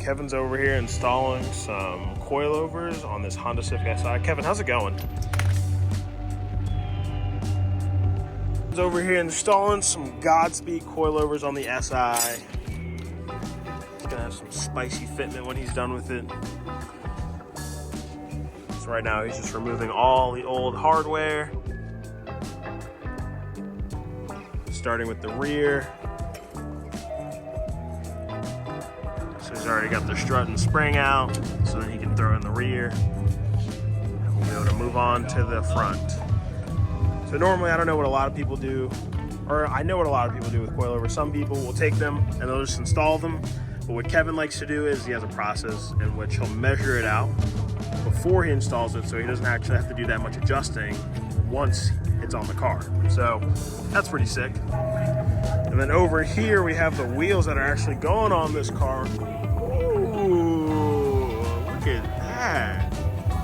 Kevin's over here installing some coilovers on this Honda Civic SI. Kevin, how's it going? He's over here installing some Godspeed coilovers on the SI. He's gonna have some spicy fitment when he's done with it. So right now he's just removing all the old hardware. Starting with the rear. So he's already got the strut and spring out, so then he can throw in the rear. And we'll be able to move on to the front. So normally I don't know what a lot of people do, or I know what a lot of people do with coilovers. Some people will take them and they'll just install them. But what Kevin likes to do is he has a process in which he'll measure it out before he installs it, so he doesn't actually have to do that much adjusting once it's on the car. So that's pretty sick. And then over here we have the wheels that are actually going on this car. Ooh, look at that.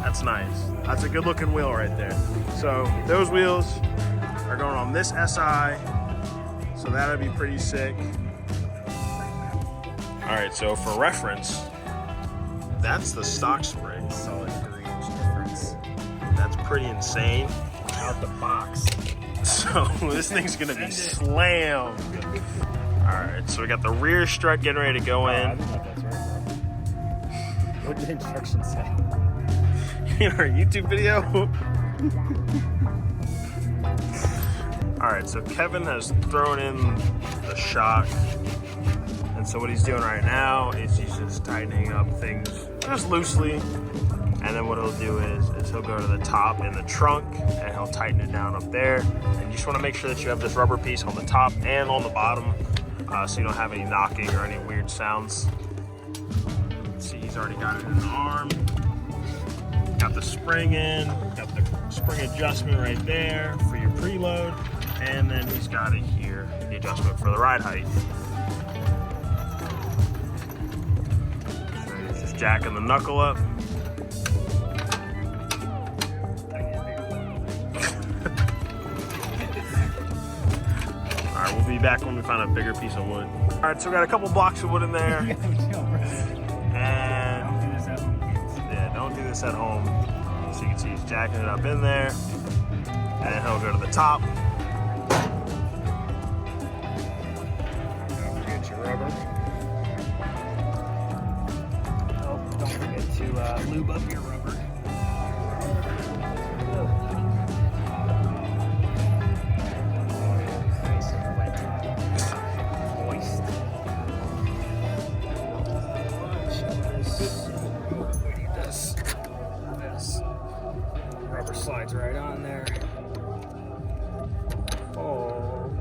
That's nice. That's a good looking wheel right there. So those wheels are going on this SI. So that'll be pretty sick. All right, so for reference, that's the stock spring. Solid 3-inch difference. That's pretty insane. Out the box. So this thing's gonna be slammed. All right, so we got the rear strut getting ready to go in. I don't know if that's right, bro. What did the instructions say? In our YouTube video. All right, so Kevin has thrown in the shock. And so what he's doing right now is he's just tightening up things just loosely. And then what he'll do is he'll go to the top in the trunk and he'll tighten it down up there. And you just want to make sure that you have this rubber piece on the top and on the bottom so you don't have any knocking or any weird sounds. See, he's already got it in the arm. Got the spring in, got the spring adjustment right there for your preload. And then he's got it here, the adjustment for the ride height. So he's just jacking the knuckle up. All right, we'll be back when we find a bigger piece of wood. All right, so we got a couple blocks of wood in there. And yeah, don't do this at home. So you can see he's jacking it up in there. And then he'll go to the top. Don't forget your rubber. Oh, don't forget to lube up your rubber. Rubber slides right on there. Oh.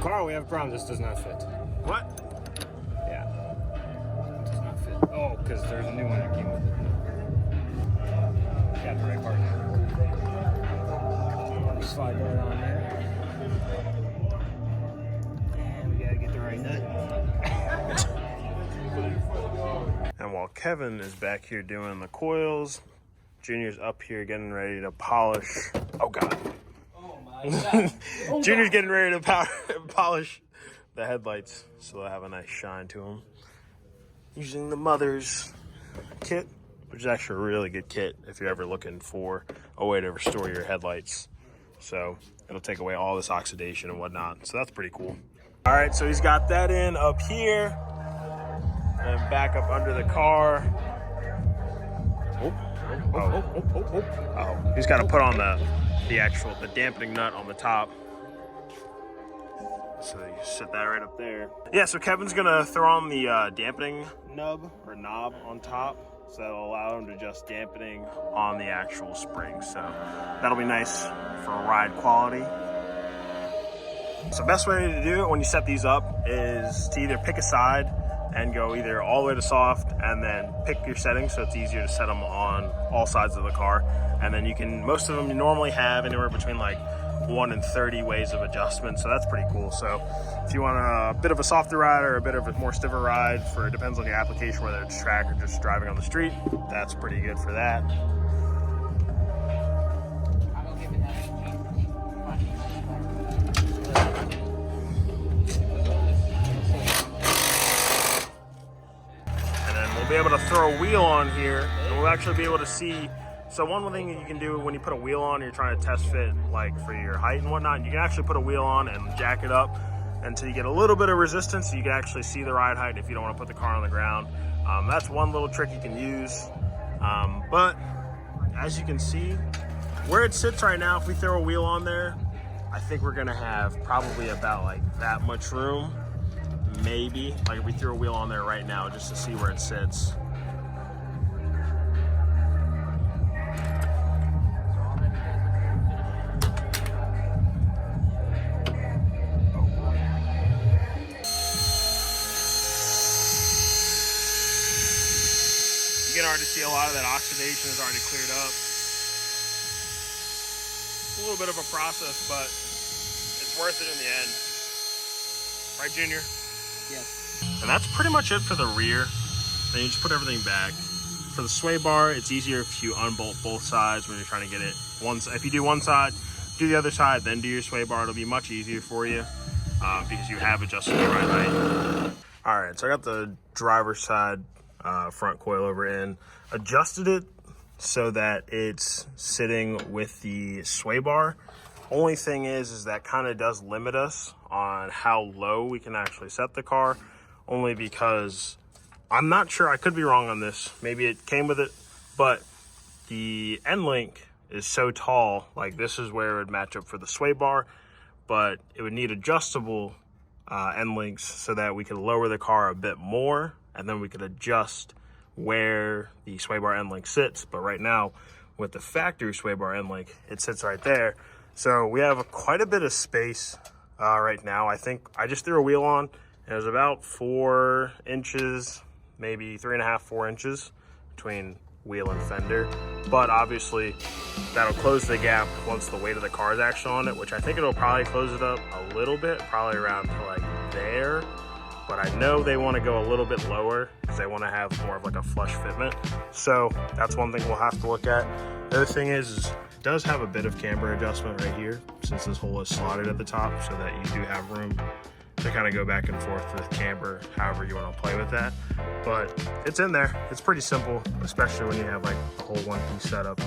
Carl, we have a problem. This does not fit. What? Yeah. It does not fit. Oh, because there's a new one that came with it. Got the right part. Slide right on there. And we gotta get the right nut. And while Kevin is back here doing the coils, Junior's up here getting ready to polish. Oh God. Oh my God. Oh Junior's God. getting ready to polish the headlights so they'll have a nice shine to them. Using the Mother's kit, which is actually a really good kit if you're ever looking for a way to restore your headlights. So it'll take away all this oxidation and whatnot. So that's pretty cool. All right, so he's got that in up here and back up under the car. Oh, he's got to put on the dampening nut on the top. So you set that right up there. Yeah, so Kevin's gonna throw on the dampening knob on top. So that'll allow him to adjust dampening on the actual spring. So that'll be nice for ride quality. So the best way to do it when you set these up is to either pick a side and go either all the way to soft and then pick your settings so it's easier to set them on all sides of the car. And then most of them you normally have anywhere between like 1 and 30 ways of adjustment, so that's pretty cool. So if you want a bit of a softer ride or a bit of a more stiffer ride, it depends on the application, whether it's track or just driving on the street, that's pretty good for that. be able to throw a wheel on here, and we'll actually be able to see. So one thing you can do when you put a wheel on, you're trying to test fit like for your height and whatnot, you can actually put a wheel on and jack it up until you get a little bit of resistance so you can actually see the ride height if you don't want to put the car on the ground. That's one little trick you can use. But as you can see, where it sits right now, if we throw a wheel on there, I think we're gonna have probably about like that much room, maybe. Like if we threw a wheel on there right now just to see where it sits. You can already see a lot of that oxidation is already cleared up. A little bit of a process, but it's worth it in the end. Right, Junior? Yes. And that's pretty much it for the rear. Then you just put everything back. For the sway bar, it's easier if you unbolt both sides when you're trying to get it. If you do one side, do the other side, then do your sway bar. It'll be much easier for you because you have adjusted the right height. All right, so I got the driver's side front coilover in, adjusted it so that it's sitting with the sway bar. Only thing is that kind of does limit us on how low we can actually set the car, only because I'm not sure, I could be wrong on this, maybe it came with it, but the end link is so tall, like this is where it would match up for the sway bar, but it would need adjustable end links so that we could lower the car a bit more, and then we could adjust where the sway bar end link sits. But right now with the factory sway bar end link, it sits right there. So we have quite a bit of space right now. I think I just threw a wheel on and it was about 4 inches, maybe 3.5, 4 inches between wheel and fender. But obviously that'll close the gap once the weight of the car is actually on it, which I think it'll probably close it up a little bit, probably around to like there. But I know they want to go a little bit lower because they want to have more of like a flush fitment. So that's one thing we'll have to look at. The other thing is it does have a bit of camber adjustment right here, since this hole is slotted at the top, so that you do have room to kind of go back and forth with camber, however you want to play with that. But it's in there. It's pretty simple, especially when you have like a whole one-piece setup. You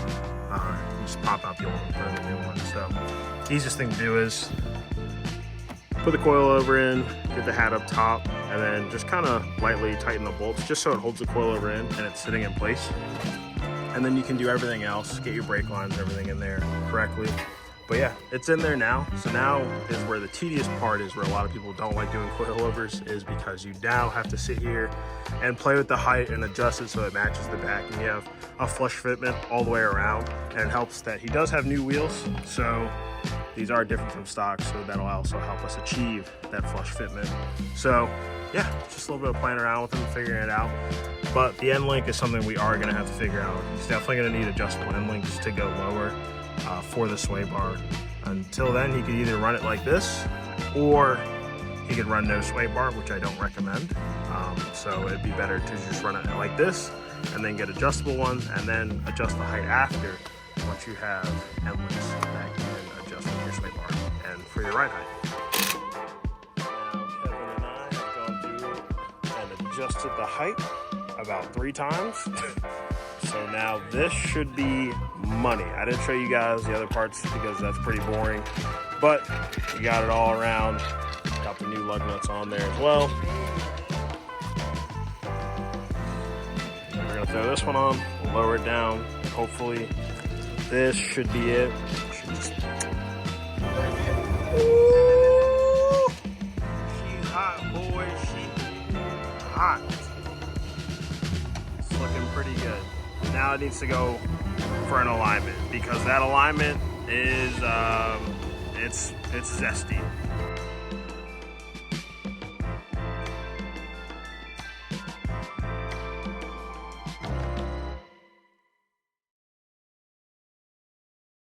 just pop out the old one, put in the new one. So easiest thing to do is put the coilover in, get the hat up top, and then just kind of lightly tighten the bolts just so it holds the coilover in and it's sitting in place. And then you can do everything else, get your brake lines, everything in there correctly. But yeah, it's in there now. So now is where the tedious part is, where a lot of people don't like doing coilovers, is because you now have to sit here and play with the height and adjust it so it matches the back, and you have a flush fitment all the way around. And it helps that he does have new wheels, so these are different from stock, so that'll also help us achieve that flush fitment. So yeah, just a little bit of playing around with them, figuring it out. But the end link is something we are gonna have to figure out. He's definitely gonna need adjustable end links to go lower for the sway bar. Until then, he could either run it like this, or he could run no sway bar, which I don't recommend. So it'd be better to just run it like this, and then get adjustable ones, and then adjust the height after, once you have end links that you can adjust with your sway bar and for your ride height. Now Kevin and I have gone through and adjusted the height about 3 times. So now this should be money. I didn't show you guys the other parts because that's pretty boring, but you got it all around. Got the new lug nuts on there as well. We're gonna throw this one on, we'll lower it down. Hopefully this should be it. Ooh, she's hot, boy, she's hot. It's looking pretty good. Now it needs to go for an alignment, because that alignment is it's zesty.